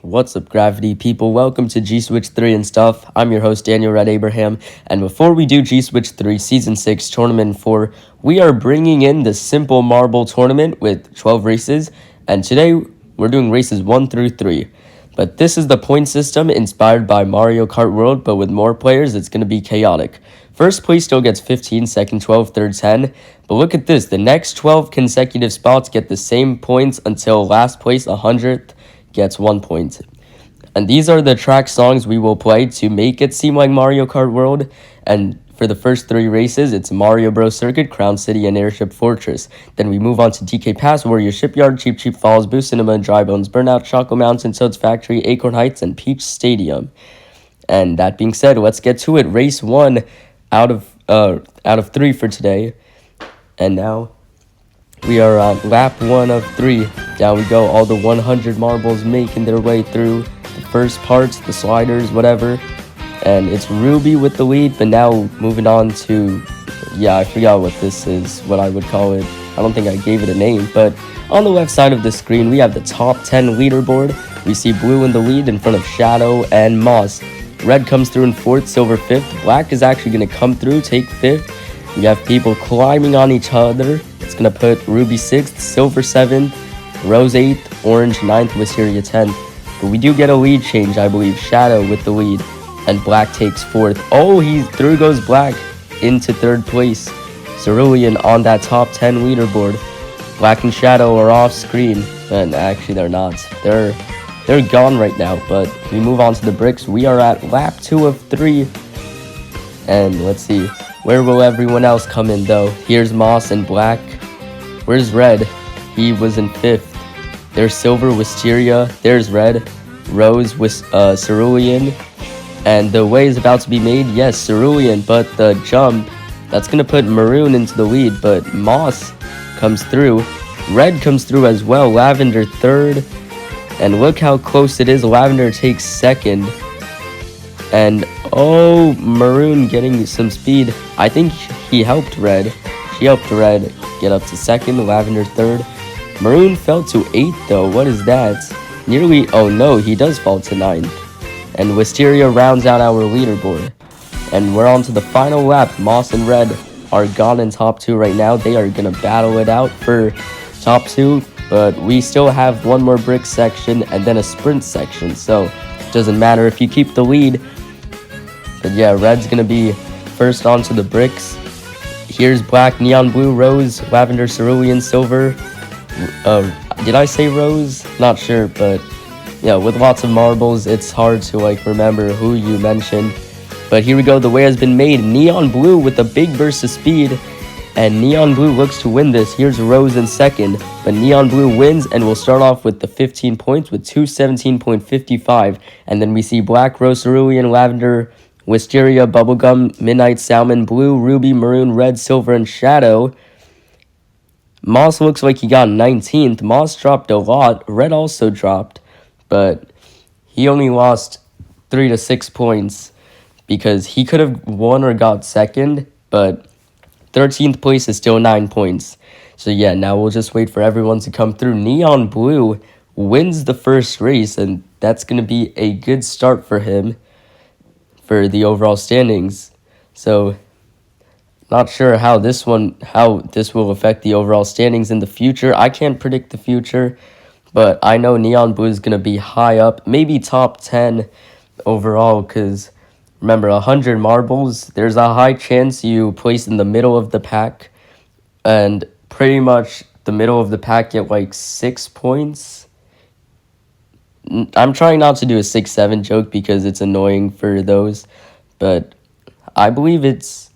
What's up, Gravity people? Welcome to G-Switch 3 and stuff. I'm your host, Daniel Red Abraham, and before we do G-Switch 3 Season 6 Tournament 4, we are bringing in the Simple Marble Tournament with 12 races, and today we're doing races 1 through 3. But this is the point system inspired by Mario Kart World, but with more players, it's going to be chaotic. First place still gets 15, second 12, third 10. But look at this, the next 12 consecutive spots get the same points until last place, 100th, gets 1 point. And these are the track songs we will play to make it seem like Mario Kart World. And for the first 3 races, it's Mario Bros. Circuit, Crown City, and Airship Fortress. Then we move on to DK Pass, Warrior Shipyard, Cheep Cheep Falls, Boo Cinema, Dry Bones, Burnout, Choco Mountain, Toad's Factory, Acorn Heights, and Peach Stadium. And that being said, let's get to it. Race 1 out of 3 for today. And now we are on lap 1 of 3. Down we go, all the 100 marbles making their way through the first parts, the sliders, whatever. And it's Ruby with the lead, but now moving on to, I forgot what this is, what I would call it. I don't think I gave it a name, but on the left side of the screen, we have the top 10 leaderboard. We see Blue in the lead in front of Shadow and Moss. Red comes through in 4th, Silver 5th. Black is actually going to come through, take 5th. We have people climbing on each other. It's going to put Ruby 6th, Silver 7th, Rose 8th, Orange 9th, Wisteria 10th. But we do get a lead change, I believe. Shadow with the lead. And Black takes 4th. Oh, through goes Black into 3rd place. Cerulean on that top 10 leaderboard. Black and Shadow are off screen. And actually, they're not. They're gone right now. But we move on to the bricks. We are at lap 2 of 3. And let's see. Where will everyone else come in, though? Here's Moss and Black. Where's Red? He was in 5th. There's Silver, Wisteria. There's Red. Rose, Cerulean. And the way is about to be made. Yes, Cerulean, but the jump, that's going to put Maroon into the lead. But Moss comes through. Red comes through as well. Lavender 3rd. And look how close it is. Lavender takes 2nd. And, oh, Maroon getting some speed. I think he helped Red. She helped Red get up to 2nd. Lavender 3rd. Maroon fell to 8th, though. What is that? Nearly, oh no, he does fall to 9th. And Wisteria rounds out our leaderboard. And we're on to the final lap. Moss and Red are gone in top 2 right now. They are going to battle it out for top 2. But we still have one more brick section and then a sprint section. So it doesn't matter if you keep the lead. But yeah, Red's going to be first onto the bricks. Here's Black, Neon Blue, Rose, Lavender, Cerulean, Silver. Did I say Rose? Not sure, but yeah, with lots of marbles, it's hard to remember who you mentioned. But here we go, the way has been made. Neon Blue with a big burst of speed. And Neon Blue looks to win this. Here's Rose in 2nd. But Neon Blue wins and will start off with the 15 points with 217.55. And then we see Black, Rose, Cerulean, Lavender, Wisteria, Bubblegum, Midnight, Salmon, Blue, Ruby, Maroon, Red, Silver, and Shadow. Moss looks like he got 19th. Moss dropped a lot. Red also dropped. But he only lost 3 to 6 points because he could have won or got 2nd. But 13th place is still 9 points. So yeah, now we'll just wait for everyone to come through. Neon Blue wins the first race, and that's going to be a good start for him for the overall standings. So not sure how this will affect the overall standings in the future. I can't predict the future, but I know Neon Blue is going to be high up, maybe top 10 overall, because remember, 100 marbles, there's a high chance you place in the middle of the pack, and pretty much the middle of the pack get 6 points. I'm trying not to do a 6-7 joke because it's annoying for those, but I believe it's,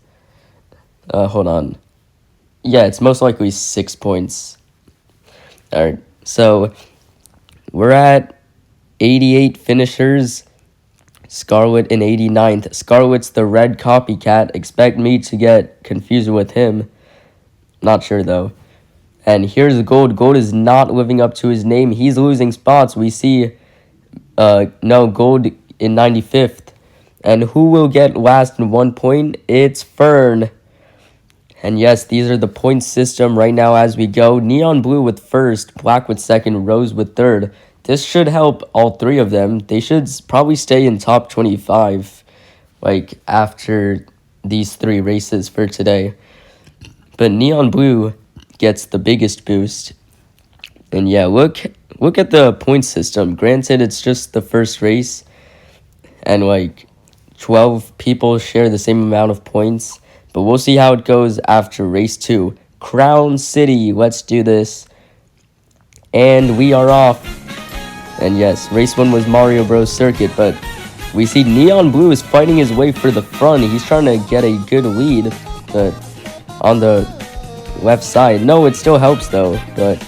hold on. Yeah, it's most likely 6 points. Alright, so we're at 88 finishers. Scarlet in 89th. Scarlet's the red copycat. Expect me to get confused with him. Not sure, though. And here's Gold. Gold is not living up to his name. He's losing spots. We see, Gold in 95th. And who will get last in 1 point? It's Fern. And yes, these are the point system right now as we go. Neon Blue with 1st, Black with 2nd, Rose with 3rd. this should help all three of them. They should probably stay in top 25, like, after these three races for today. But Neon Blue gets the biggest boost. And yeah, look at the point system. Granted, it's just the first race, and like 12 people share the same amount of points. But we'll see how it goes after race 2. Crown City, let's do this. And we are off. And yes, race 1 was Mario Bros. Circuit, but we see Neon Blue is fighting his way for the front. He's trying to get a good lead, but on the left side. No, it still helps though, but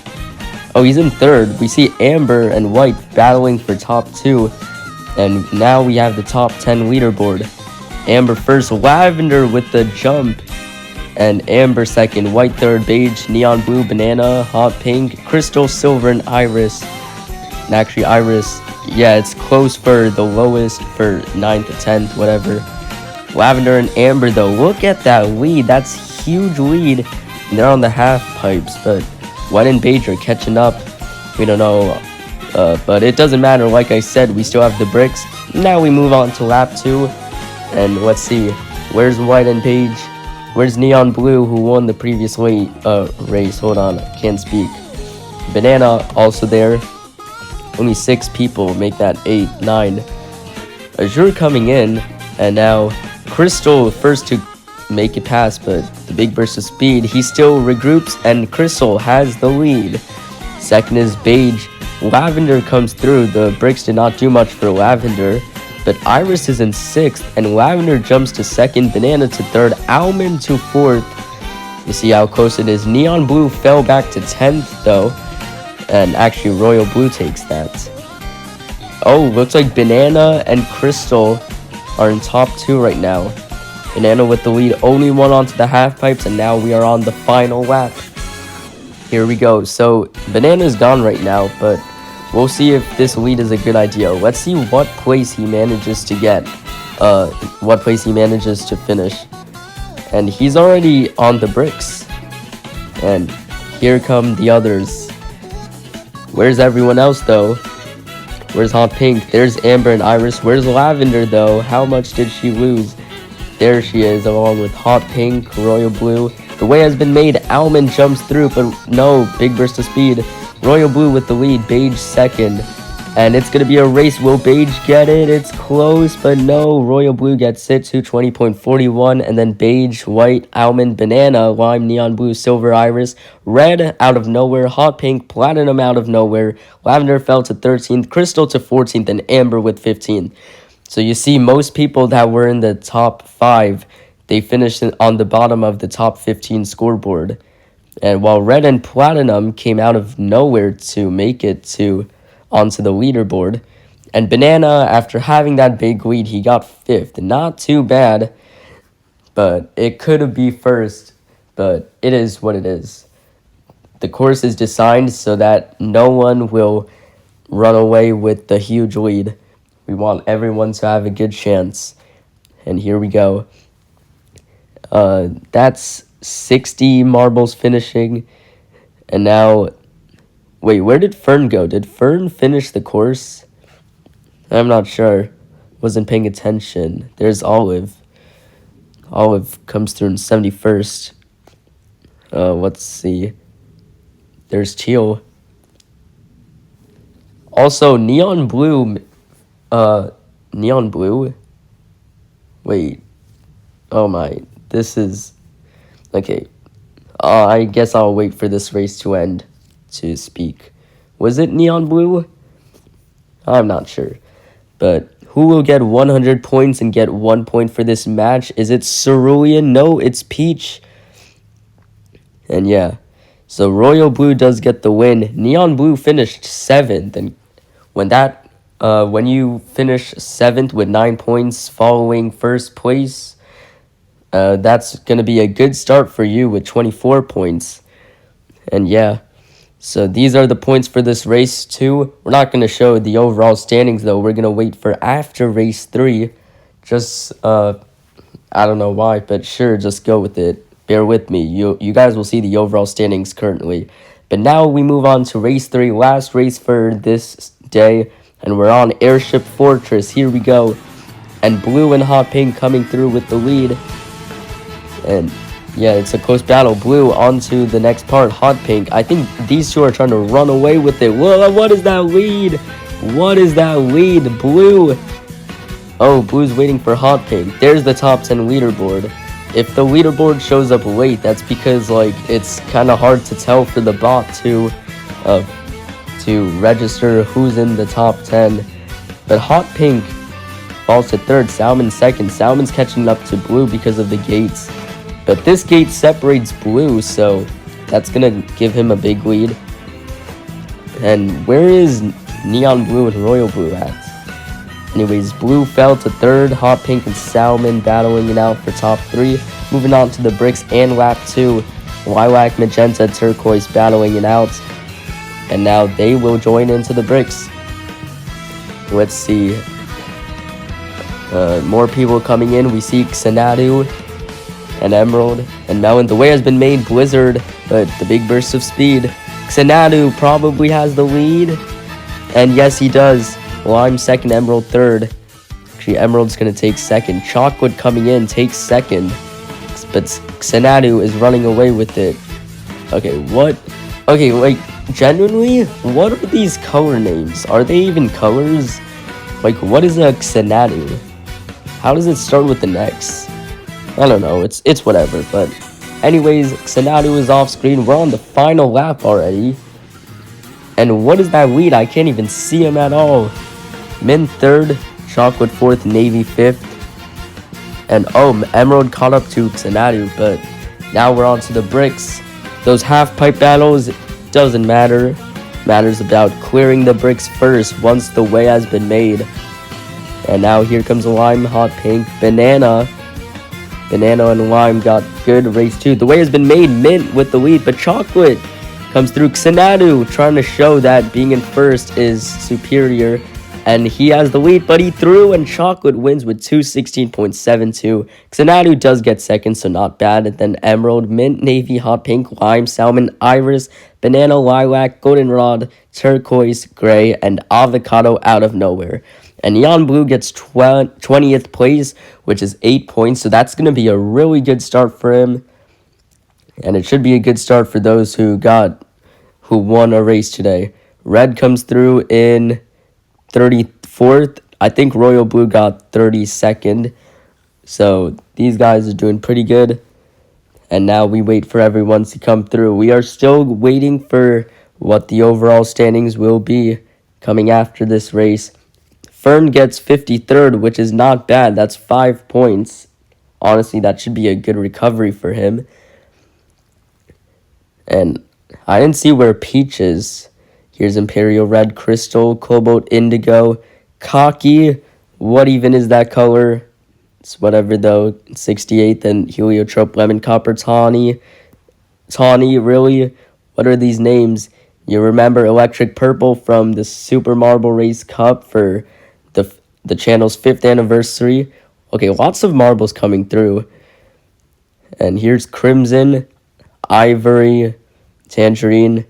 oh, he's in third. We see Amber and White battling for top 2, and now we have the top 10 leaderboard. Amber first, Lavender with the jump, and Amber second, White third, Beige, Neon Blue, Banana, Hot Pink, Crystal, Silver, and Iris. And actually, Iris, yeah, it's close for the lowest for 9th to 10th, whatever. Lavender and Amber, though, look at that lead. That's huge lead. And they're on the half pipes, but White and Beige are catching up. We don't know, but it doesn't matter. Like I said, we still have the bricks. Now we move on to lap 2, and let's see. Where's White and Beige? Where's Neon Blue, who won the previous race? Hold on, I can't speak. Banana also there. Only 6 people make that 8, 9. Azure coming in, and now Crystal first to make it past, but the big burst of speed, he still regroups, and Crystal has the lead. Second is Beige. Lavender comes through. The bricks did not do much for Lavender, but Iris is in 6th, and Lavender jumps to 2nd, Banana to 3rd, Almond to 4th. You see how close it is. Neon Blue fell back to 10th though, and actually Royal Blue takes that. Oh, looks like Banana and Crystal are in top 2 right now. Banana with the lead, only one onto the half pipes, and now we are on the final lap. Here we go. So Banana's gone right now, but we'll see if this lead is a good idea. Let's see what place he manages to get, what place he manages to finish. And he's already on the bricks. And here come the others. Where's everyone else though? Where's Hot Pink? There's Amber and Iris. Where's Lavender though? How much did she lose? There she is, along with Hot Pink, Royal Blue. The way has been made. Almond jumps through, but no, big burst of speed. Royal Blue with the lead, Beige second. And it's going to be a race. Will Beige get it? It's close, but no. Royal Blue gets it to 20.41. And then Beige, White, Almond, Banana, Lime, Neon Blue, Silver, Iris. Red out of nowhere. Hot Pink, Platinum out of nowhere. Lavender fell to 13th. Crystal to 14th. And Amber with 15th. So you see, most people that were in the top 5, they finished on the bottom of the top 15 scoreboard. And while Red and Platinum came out of nowhere to make it onto the leaderboard. And Banana, after having that big lead, he got 5th. Not too bad, but it could be first, but it is what it is. The course is designed so that no one will run away with the huge lead. We want everyone to have a good chance. And here we go. That's 60 marbles finishing. And now, wait, where did Fern go? Did Fern finish the course? I'm not sure. Wasn't paying attention. There's Olive. Olive comes through in 71st. Let's see. There's Teal. Also, Neon Blue. Neon Blue? Wait. Oh my. This is... Okay. I guess I'll wait for this race to end to speak. Was it Neon Blue? I'm not sure. But who will get 100 points and get 1 point for this match? Is it Cerulean? No, it's Peach. And yeah. So Royal Blue does get the win. Neon Blue finished 7th. And when you finish 7th with 9 points following first place, that's going to be a good start for you with 24 points. And yeah, so these are the points for this race 2. We're not going to show the overall standings though. We're going to wait for after race 3. Just, I don't know why, but sure, just go with it. Bear with me. You guys will see the overall standings currently. But now we move on to race 3, last race for this day. And we're on Airship Fortress. Here we go. And Blue and Hot Pink coming through with the lead. And yeah, it's a close battle. Blue onto the next part. Hot Pink. I think these two are trying to run away with it. Whoa, what is that lead? What is that lead? Blue. Oh, Blue's waiting for Hot Pink. There's the top 10 leaderboard. If the leaderboard shows up late, that's because like it's kind of hard to tell for the bot to register who's in the top 10. But Hot Pink falls to third, Salmon second. Salmon's catching up to Blue because of the gates. But this gate separates Blue, so that's going to give him a big lead. And where is Neon Blue and Royal Blue at? Anyways, Blue fell to third, Hot Pink and Salmon battling it out for top 3. Moving on to the bricks and lap 2. Lilac, Magenta, Turquoise battling it out. And now they will join into the bricks. Let's see. More people coming in. We see Xanadu and Emerald and Melon. The way has been made, Blizzard, but the big burst of speed. Xanadu probably has the lead. And yes, he does. Lime second, Emerald third. Actually, Emerald's going to take second. Chocolate coming in takes second. But Xanadu is running away with it. Okay, what? Okay, like, genuinely, what are these color names? Are they even colors? Like, what is a Xanadu? How does it start with an X? I don't know, it's whatever, but anyways, Xanadu is off screen. We're on the final lap already. And what is that lead? I can't even see him at all. Mint third, Chocolate fourth, Navy fifth. And oh, Emerald caught up to Xanadu, but now we're on to the bricks. Those half-pipe battles, doesn't matter. Matters about clearing the bricks first once the way has been made. And now here comes Lime, Hot Pink, Banana. Banana and Lime got good race 2. The way has been made, Mint with the lead, but Chocolate comes through. Xanadu trying to show that being in first is superior. And he has the lead, but he threw, and Chocolate wins with 216.72. Xanadu does get second, so not bad. And then Emerald, Mint, Navy, Hot Pink, Lime, Salmon, Iris, Banana, Lilac, Goldenrod, Turquoise, Gray, and Avocado out of nowhere. And Neon Blue gets 20th place, which is 8 points. So that's going to be a really good start for him. And it should be a good start for those who won a race today. Red comes through in 34th. I think Royal Blue got 32nd. So these guys are doing pretty good. And now we wait for everyone to come through. We are still waiting for what the overall standings will be coming after this race. Fern gets 53rd, which is not bad. That's 5 points. Honestly, that should be a good recovery for him. And I didn't see where Peach is. Here's Imperial Red, Crystal, Cobalt, Indigo, Cocky. What even is that color? It's whatever though. 68th and Heliotrope, Lemon, Copper, Tawny. Tawny, really? What are these names? You remember Electric Purple from the Super Marble Race Cup for the channel's 5th anniversary. Okay, lots of marbles coming through. And here's Crimson, Ivory, Tangerine,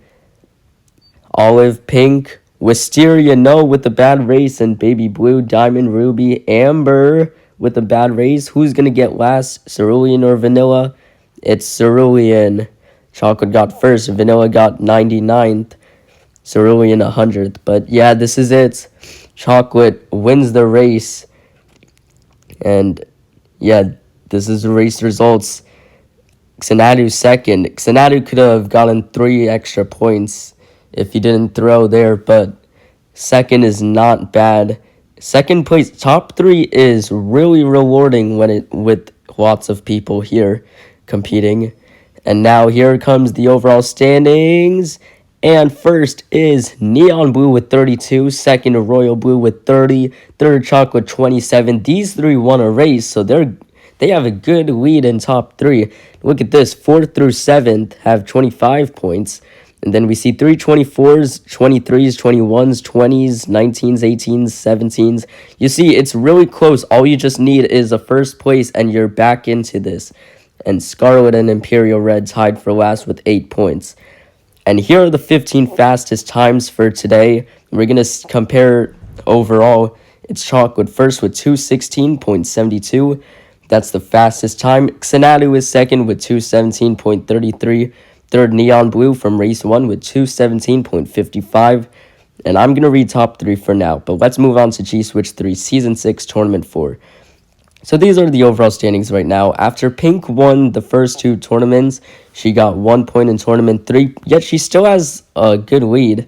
Olive, Pink, Wisteria, no, with the bad race, and Baby Blue, Diamond, Ruby, Amber with the bad race. Who's going to get last, Cerulean or Vanilla? It's Cerulean. Chocolate got first, Vanilla got 99th, Cerulean 100th. But yeah, this is it. Chocolate wins the race. And yeah, this is the race results. Xanadu second. Xanadu could have gotten 3 extra points if he didn't throw there, but second is not bad. Second place, top 3 is really rewarding with lots of people here competing. And now here comes the overall standings. And first is Neon Blue with 32, second Royal Blue with 30, third Chocolate 27. These 3 won a race, so they have a good lead in top 3. Look at this, 4th through 7th have 25 points. And then we see 3 24s, 23s, 21s, 20s, 19s, 18s, 17s. You see, it's really close. All you just need is a first place, and you're back into this. And Scarlet and Imperial Red tied for last with 8 points. And here are the 15 fastest times for today. We're going to compare overall. It's Chocolate first with 2:16.72. That's the fastest time. Xanadu is second with 2:17.33. Third, Neon Blue from race 1 with 2:17.55. And I'm going to read top 3 for now. But let's move on to G-Switch 3 Season 6 Tournament 4. So these are the overall standings right now. After Pink won the first 2 tournaments, she got 1 point in Tournament 3. Yet she still has a good lead.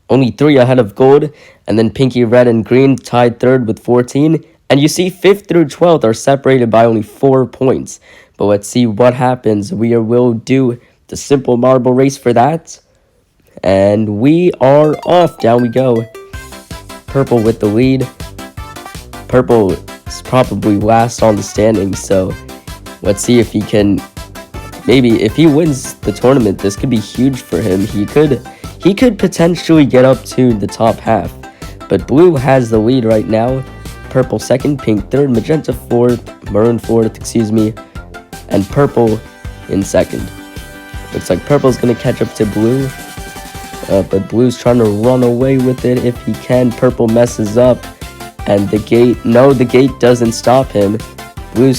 Only 3 ahead of Gold. And then Pinky Red and Green tied third with 14. And you see 5th through 12th are separated by only 4 points. But let's see what happens. We will do the simple marble race for that. And we are off. Down we go. Purple with the lead. Purple is probably last on the standings. So let's see if he can... Maybe if he wins the tournament, this could be huge for him. He could potentially get up to the top half. But Blue has the lead right now. Purple second, Pink third, Magenta fourth, Maroon fourth, and Purple in second. Looks like Purple's going to catch up to Blue. But Blue's trying to run away with it if he can. Purple messes up. And the gate doesn't stop him. Blue,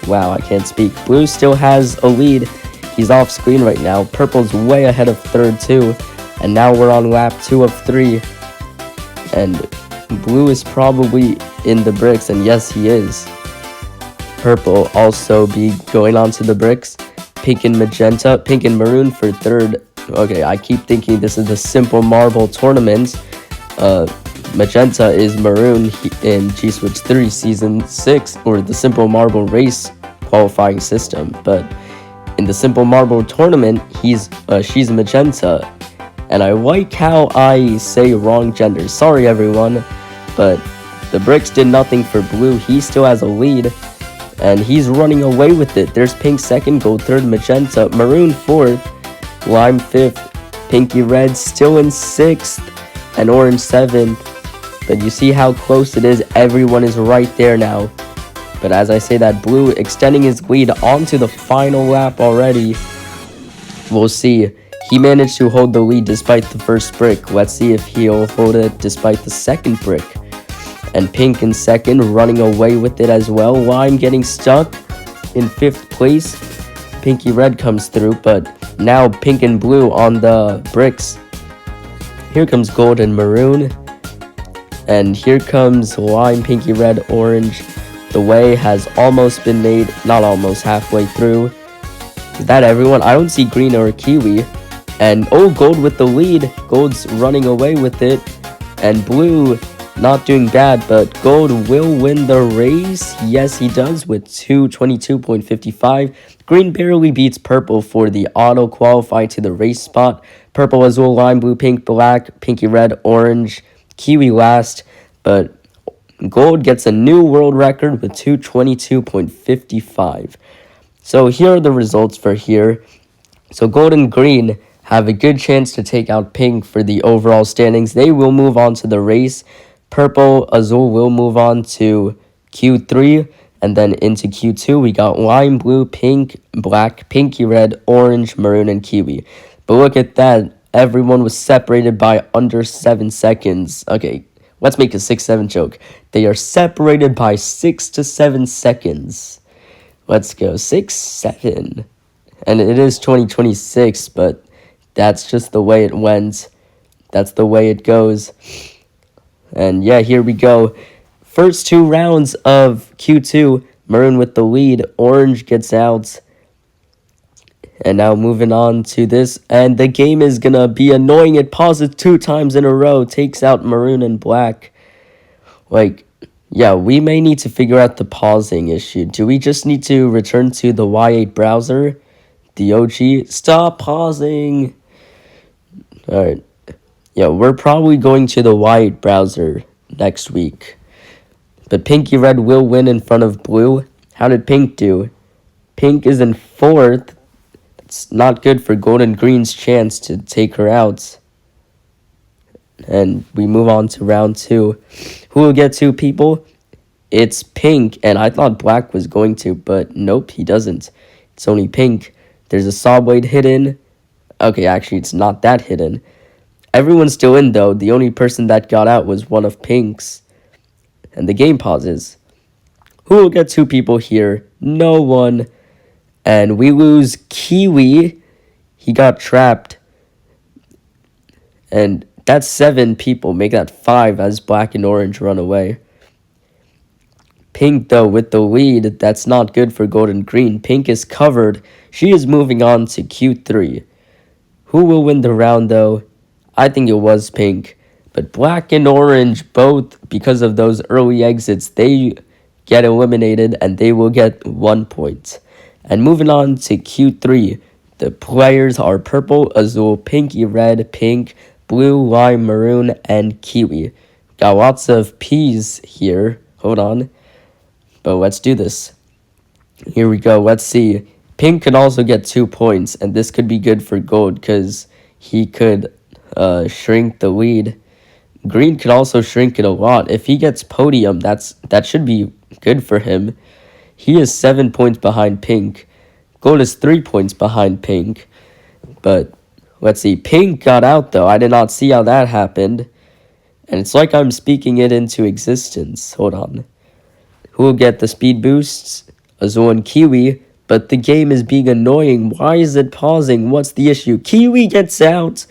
wow, I can't speak. Blue still has a lead. He's off screen right now. Purple's way ahead of third too. And now we're on lap 2 of 3. And Blue is probably in the bricks, and yes, he is. Purple also be going on to the bricks. Pink and Maroon for third. Okay, I keep thinking this is the simple marble tournament. Magenta is Maroon in G-Switch 3 Season 6, or the simple marble race qualifying system. But in the simple marble tournament, she's Magenta. And I like how I say wrong genders. Sorry, everyone. But the bricks did nothing for Blue. He still has a lead. And he's running away with it. There's Pink second, Gold third, Magenta, Maroon fourth, Lime fifth, Pinky Red still in sixth, and Orange seventh. But you see how close it is. Everyone is right there now. But as I say that, Blue extending his lead onto the final lap already. We'll see. He managed to hold the lead despite the first brick. Let's see if he'll hold it despite the second brick. And Pink in second, running away with it as well. Lime getting stuck in 5th place. Pinky Red comes through, but now Pink and Blue on the bricks. Here comes Gold and Maroon. And here comes Lime, Pinky Red, Orange. The way has almost been made, not almost, halfway through. Is that everyone? I don't see Green or Kiwi. And Gold with the lead. Gold's running away with it. And Blue not doing bad, but Gold will win the race. Yes, he does with 2:22.55. Green barely beats Purple for the auto qualify to the race spot. Purple, Azul, Lime, Blue, Pink, Black, Pinky Red, Orange, Kiwi last, but Gold gets a new world record with 2:22.55. So here are the results for here. So Gold and Green have a good chance to take out Pink for the overall standings. They will move on to the race. Purple, Azul will move on to Q3, and then into Q2, we got Lime, Blue, Pink, Black, Pinky Red, Orange, Maroon, and Kiwi. But look at that. Everyone was separated by under 7 seconds. Okay, let's make a 6-7 joke. They are separated by 6 to 7 seconds. Let's go. 6-7. And it is 2026, but that's just the way it went. That's the way it goes. And yeah, here we go. First 2 rounds of Q2. Maroon with the lead. Orange gets out. And now moving on to this. And the game is going to be annoying. It pauses 2 times in a row. Takes out Maroon and Black. Like, yeah, we may need to figure out the pausing issue. Do we just need to return to the Y8 browser? The OG? Stop pausing. Alright. Yeah, we're probably going to the Y8 browser next week. But Pinky Red will win in front of Blue. How did Pink do? Pink is in 4th. It's not good for Gold and Green's chance to take her out. And we move on to round 2. Who will get 2 people? It's Pink, and I thought Black was going to, but nope, he doesn't. It's only Pink. There's a saw blade hidden. Okay, actually, it's not that hidden. Everyone's still in, though. The only person that got out was one of Pink's. And the game pauses. Who will get 2 people here? No one. And we lose Kiwi. He got trapped. And that's 7 people. Make that 5 as black and orange run away. Pink, though, with the lead, that's not good for gold and green. Pink is covered. She is moving on to Q3. Who will win the round, though? I think it was Pink. But black and orange, both, because of those early exits, they get eliminated and they will get 1 point. And moving on to Q3, the players are purple, azul, pinky, red, pink, blue, lime, maroon, and kiwi. Got lots of P's here. Hold on. But let's do this. Here we go. Let's see. Pink can also get 2 points, and this could be good for gold because he could shrink the lead. Green could also shrink it a lot. If he gets podium, that should be good for him. He is 7 points behind Pink. Gold is 3 points behind Pink. But let's see. Pink got out, though. I did not see how that happened. And it's like I'm speaking it into existence. Hold on. Who will get the speed boosts? Azul and Kiwi. But the game is being annoying. Why is it pausing? What's the issue? Kiwi gets out.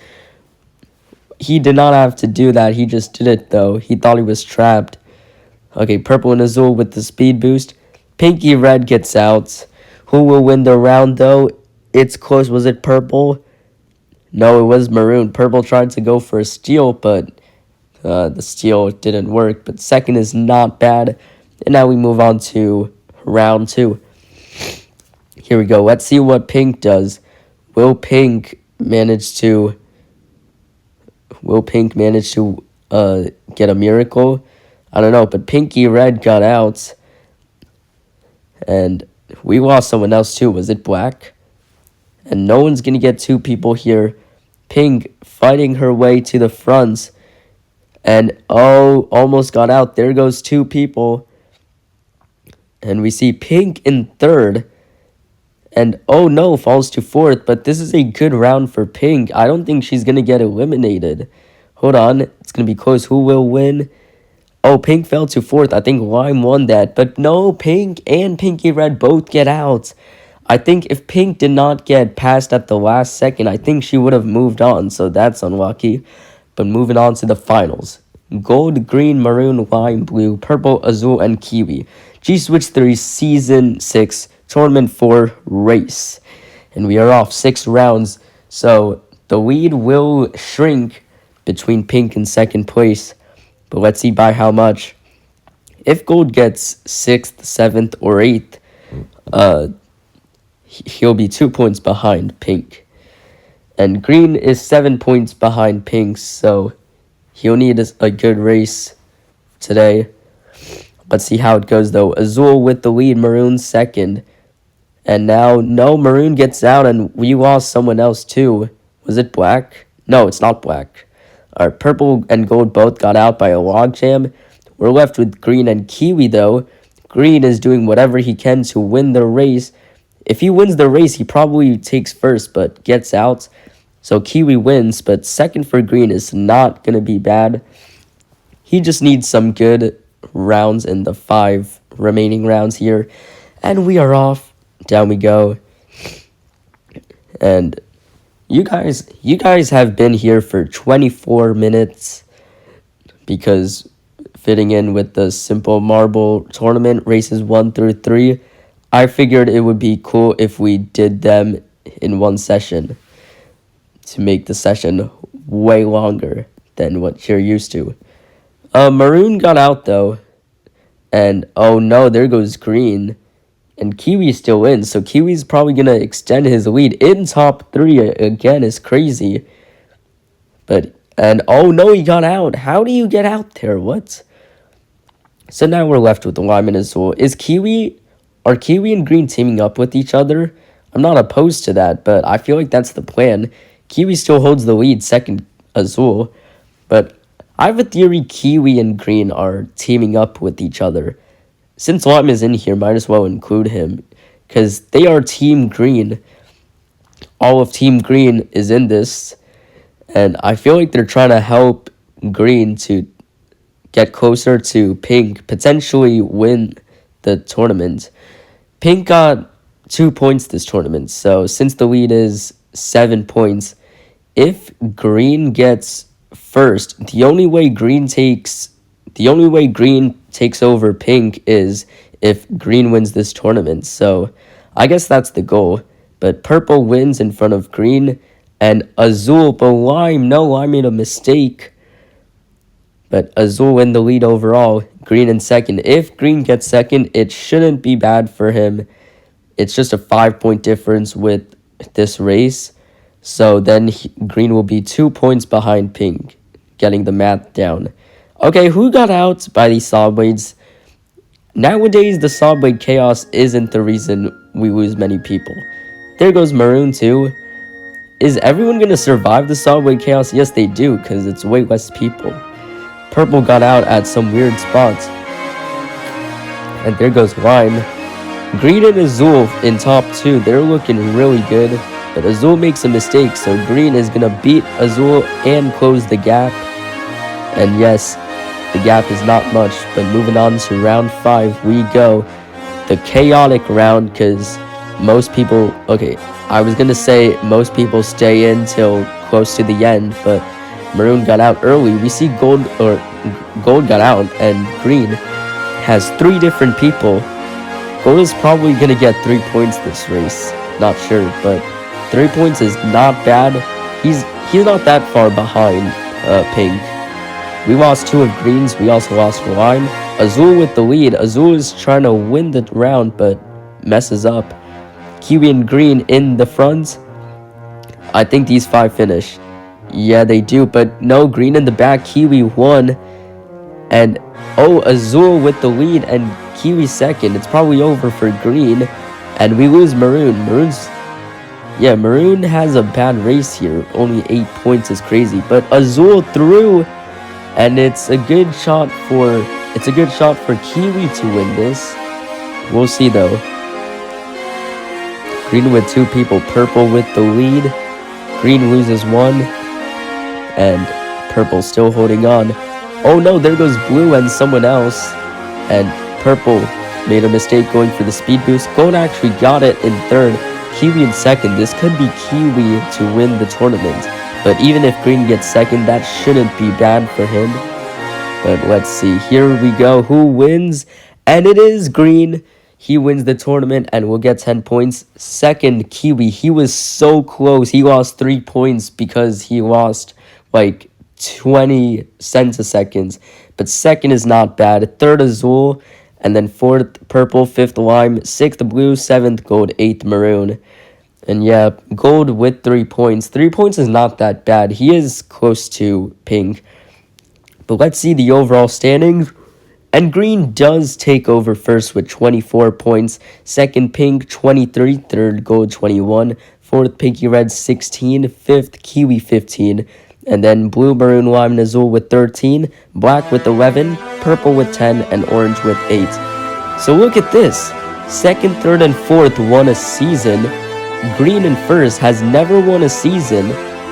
He did not have to do that. He just did it, though. He thought he was trapped. Okay, purple and azul with the speed boost. Pinky red gets out. Who will win the round, though? It's close. Was it purple? No, it was maroon. Purple tried to go for a steal, but the steal didn't work. But second is not bad. And now we move on to round 2. Here we go. Let's see what Pink does. Will Pink manage to get a miracle? I don't know, but Pinky Red got out. And we lost someone else too. Was it black? And no one's going to get 2 people here. Pink fighting her way to the front. And almost got out. There goes 2 people. And we see Pink in 3rd. And oh no, falls to 4th. But this is a good round for Pink. I don't think she's going to get eliminated. Hold on. It's going to be close. Who will win? Oh, Pink fell to 4th. I think Lime won that. But no, Pink and Pinky Red both get out. I think if Pink did not get passed at the last second, I think she would have moved on. So that's unlucky. But moving on to the finals. Gold, green, maroon, lime, blue, purple, azul, and kiwi. G-Switch 3 Season 6 Tournament 4 Race. And we are off 6 rounds. So the lead will shrink between Pink and 2nd place. But let's see by how much. If Gold gets 6th, 7th, or 8th, he'll be 2 points behind Pink. And Green is 7 points behind Pink, so he'll need a good race today. Let's see how it goes, though. Azul with the lead, Maroon 2nd. And now, no, Maroon gets out, and we lost someone else, too. Was it Black? No, it's not Black. Our Purple and Gold both got out by a logjam. We're left with Green and Kiwi, though. Green is doing whatever he can to win the race. If he wins the race, he probably takes 1st, but gets out. So Kiwi wins, but 2nd for Green is not going to be bad. He just needs some good rounds in the 5 remaining rounds here. And we are off. Down we go. And you guys have been here for 24 minutes because fitting in with the Simple Marble Tournament races 1 through 3, I figured it would be cool if we did them in one session to make the session way longer than what you're used to. Maroon got out, though. And, oh no, there goes Green. And Kiwi still wins, so Kiwi's probably going to extend his lead in top 3 again. Is crazy. And, oh no, he got out. How do you get out there? What? So now we're left with the Lime and Azul. Are Kiwi and Green teaming up with each other? I'm not opposed to that, but I feel like that's the plan. Kiwi still holds the lead, 2nd Azul. But I have a theory Kiwi and Green are teaming up with each other. Since Lime is in here, might as well include him. Because they are Team Green. all of Team Green is in this. And I feel like they're trying to help Green to get closer to Pink, potentially win the tournament. Pink got 2 points this tournament, so since the lead is 7 points, if Green gets first, the only way Green takes over Pink is if Green wins this tournament. So I guess that's the goal. But Purple wins in front of Green, and Azul, but Lime, no, I made a mistake. But Azul in the lead overall, Green in second. If Green gets second, it shouldn't be bad for him. It's just a 5-point difference with this race. So then Green will be 2 points behind Pink, getting the math down. Okay, who got out by these saw blades? Nowadays, the saw blade chaos isn't the reason we lose many people. There goes Maroon too. Is everyone going to survive the saw blade chaos? Yes, they do, because it's way less people. Purple got out at some weird spots. And there goes Lime. Green and Azul in top 2. They're looking really good. But Azul makes a mistake, so Green is going to beat Azul and close the gap. And yes, the gap is not much. But moving on to round 5, we go. The chaotic round, because most people... Okay, I was going to say most people stay in till close to the end, but Maroon got out early. We see Gold got out, and Green has 3 different people. Gold is probably going to get 3 points this race. Not sure, but 3 points is not bad. He's not that far behind Pink. We lost 2 of Green's. We also lost Lime. Azul with the lead. Azul is trying to win the round, but messes up. Kiwi and Green in the front. I think these 5 finish. Yeah, they do, but no, Green in the back. Kiwi won. And, oh, Azul with the lead and Kiwi second. It's probably over for Green. And we lose Maroon. Maroon has a bad race here. Only 8 points is crazy. But Azul through. And it's a good shot for Kiwi to win this. We'll see though. Green with 2 people. Purple with the lead. Green loses 1. And Purple still holding on. Oh no, there goes Blue and someone else. And Purple made a mistake going for the speed boost. Gold actually got it in third. Kiwi in second. This could be Kiwi to win the tournament. But even if Green gets second, that shouldn't be bad for him. But let's see. Here we go. Who wins? And it is Green. He wins the tournament and will get 10 points. Second, Kiwi. He was so close. He lost 3 points because he lost like 20 centiseconds. But second is not bad. Third, Azul. And then fourth, Purple. Fifth, Lime. Sixth, Blue. Seventh, Gold. Eighth, Maroon. And yeah, Gold with 3 points. 3 points is not that bad. He is close to Pink. But let's see the overall standings. And Green does take over first with 24 points. Second, Pink, 23. Third, Gold, 21. Fourth, Pinky Red, 16. Fifth, Kiwi, 15. And then Blue, Maroon, Lime, and Azul with 13. Black with 11. Purple with 10. And Orange with 8. So look at this. Second, third, and fourth won a season. Green in first has never won a season.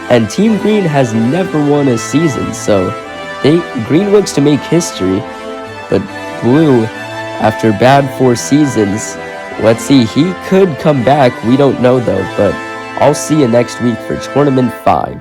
And Team Green has never won a season. So Green looks to make history. But Blue, after bad 4 seasons, let's see, he could come back. We don't know though, but I'll see you next week for Tournament 5.